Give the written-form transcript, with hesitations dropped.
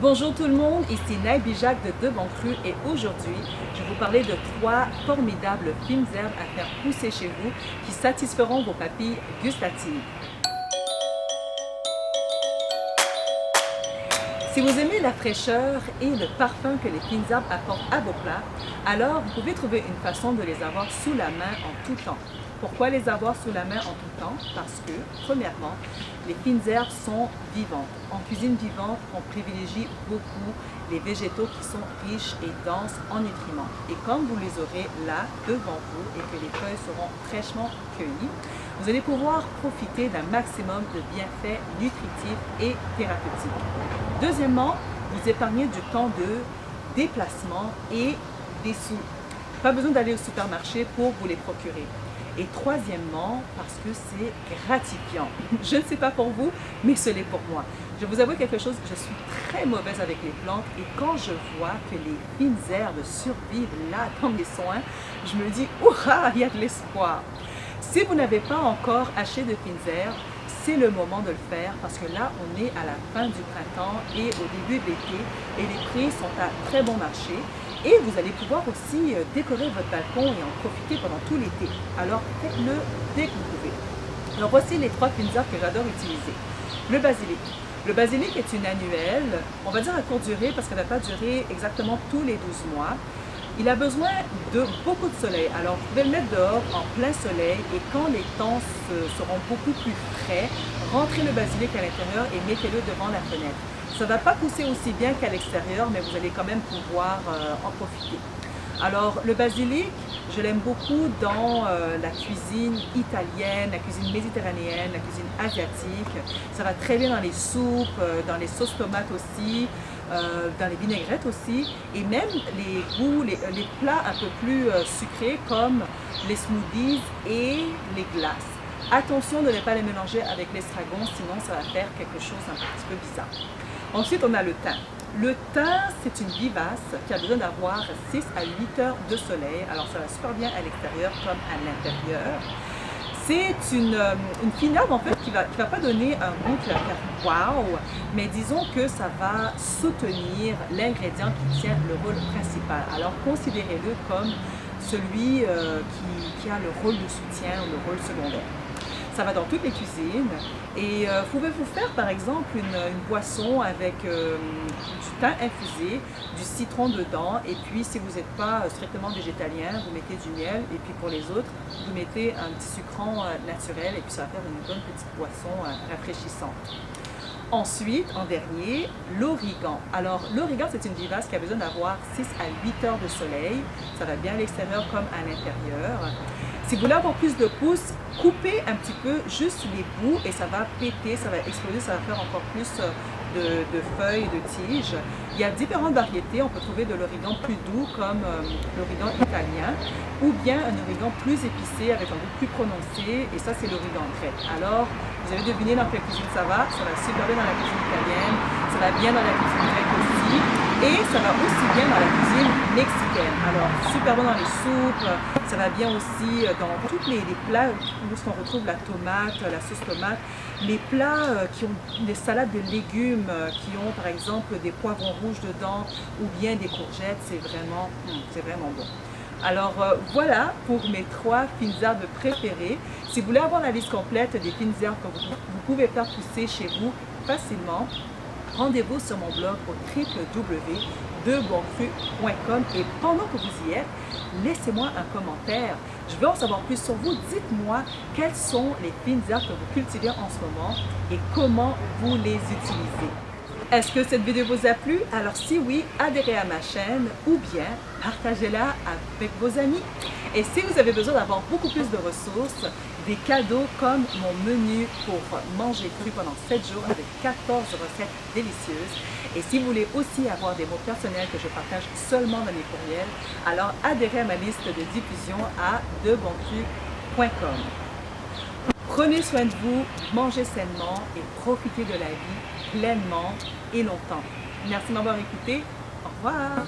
Bonjour tout le monde, ici Naïbi Jacques de Deux Bons Crus et aujourd'hui, je vais vous parler de 3 formidables fines herbes à faire pousser chez vous qui satisferont vos papilles gustatives. Si vous aimez la fraîcheur et le parfum que les fines herbes apportent à vos plats, alors vous pouvez trouver une façon de les avoir sous la main en tout temps. Pourquoi les avoir sous la main en tout temps? Parce que, premièrement, les fines herbes sont vivantes. En cuisine vivante, on privilégie beaucoup les végétaux qui sont riches et denses en nutriments. Et comme vous les aurez là, devant vous, et que les feuilles seront fraîchement cueillies, vous allez pouvoir profiter d'un maximum de bienfaits nutritifs et thérapeutiques. Deuxièmement, vous épargnez du temps de déplacement et des sous. Pas besoin d'aller au supermarché pour vous les procurer. Et troisièmement, parce que c'est gratifiant. Je ne sais pas pour vous, mais ce l'est pour moi. Je vous avoue quelque chose, je suis très mauvaise avec les plantes et quand je vois que les fines herbes survivent là dans mes soins, je me dis « Hurrah, il y a de l'espoir !» Si vous n'avez pas encore acheté de fines herbes, c'est le moment de le faire parce que là, on est à la fin du printemps et au début de l'été et les prix sont à très bon marché. Et vous allez pouvoir aussi décorer votre balcon et en profiter pendant tout l'été. Alors faites-le dès que vous pouvez. Alors voici les 3 fines herbes que j'adore utiliser. Le basilic. Le basilic est une annuelle, on va dire à courte durée parce qu'elle ne va pas durer exactement tous les 12 mois. Il a besoin de beaucoup de soleil. Alors vous pouvez le mettre dehors en plein soleil et quand les temps seront beaucoup plus frais, rentrez le basilic à l'intérieur et mettez-le devant la fenêtre. Ça ne va pas pousser aussi bien qu'à l'extérieur, mais vous allez quand même pouvoir en profiter. Alors, le basilic, je l'aime beaucoup dans la cuisine italienne, la cuisine méditerranéenne, la cuisine asiatique. Ça va très bien dans les soupes, dans les sauces tomates aussi, dans les vinaigrettes aussi, et même les goûts, les plats un peu plus sucrés comme les smoothies et les glaces. Attention de ne pas les mélanger avec l'estragon, sinon ça va faire quelque chose un petit peu bizarre. Ensuite, on a le thym. Le thym, c'est une vivace qui a besoin d'avoir 6 à 8 heures de soleil. Alors, ça va super bien à l'extérieur comme à l'intérieur. C'est une fine herbe en fait qui va pas donner un goût qui va faire wow, mais disons que ça va soutenir l'ingrédient qui tient le rôle principal. Alors, considérez-le comme celui qui a le rôle de soutien ou le rôle secondaire. Ça va dans toutes les cuisines et vous pouvez vous faire par exemple une boisson avec du thym infusé, du citron dedans et puis si vous n'êtes pas strictement végétalien, vous mettez du miel et puis pour les autres, vous mettez un petit sucrant naturel et puis ça va faire une bonne petite boisson rafraîchissante. Ensuite, en dernier, l'origan. Alors, l'origan, c'est une vivace qui a besoin d'avoir 6 à 8 heures de soleil. Ça va bien à l'extérieur comme à l'intérieur. Si vous voulez avoir plus de pousses, coupez un petit peu juste les bouts et ça va péter, ça va exploser, ça va faire encore plus de feuilles, de tiges. Il y a différentes variétés. On peut trouver de l'origan plus doux comme l'origan italien ou bien un origan plus épicé avec un goût plus prononcé et ça, c'est l'origan grec. Alors, vous avez deviné dans quelle cuisine ça va super bien dans la cuisine italienne, ça va bien dans la cuisine grecque aussi, et ça va aussi bien dans la cuisine mexicaine. Alors, super bon dans les soupes, ça va bien aussi dans tous les plats où on retrouve la tomate, la sauce tomate, les plats qui ont des salades de légumes, qui ont par exemple des poivrons rouges dedans, ou bien des courgettes, c'est vraiment bon. Alors voilà pour mes 3 fines herbes préférées. Si vous voulez avoir la liste complète des fines herbes que vous pouvez faire pousser chez vous facilement, rendez-vous sur mon blog au www.debonscrus.com et pendant que vous y êtes, laissez-moi un commentaire. Je veux en savoir plus sur vous. Dites-moi quelles sont les fines herbes que vous cultivez en ce moment et comment vous les utilisez. Est-ce que cette vidéo vous a plu? Alors si oui, adhérez à ma chaîne ou bien partagez-la avec vos amis. Et si vous avez besoin d'avoir beaucoup plus de ressources, des cadeaux comme mon menu pour manger cru pendant 7 jours avec 14 recettes délicieuses. Et si vous voulez aussi avoir des mots personnels que je partage seulement dans mes courriels, alors adhérez à ma liste de diffusion à debonscrus.com. Prenez soin de vous, mangez sainement et profitez de la vie pleinement et longtemps. Merci de m'avoir écouté. Au revoir.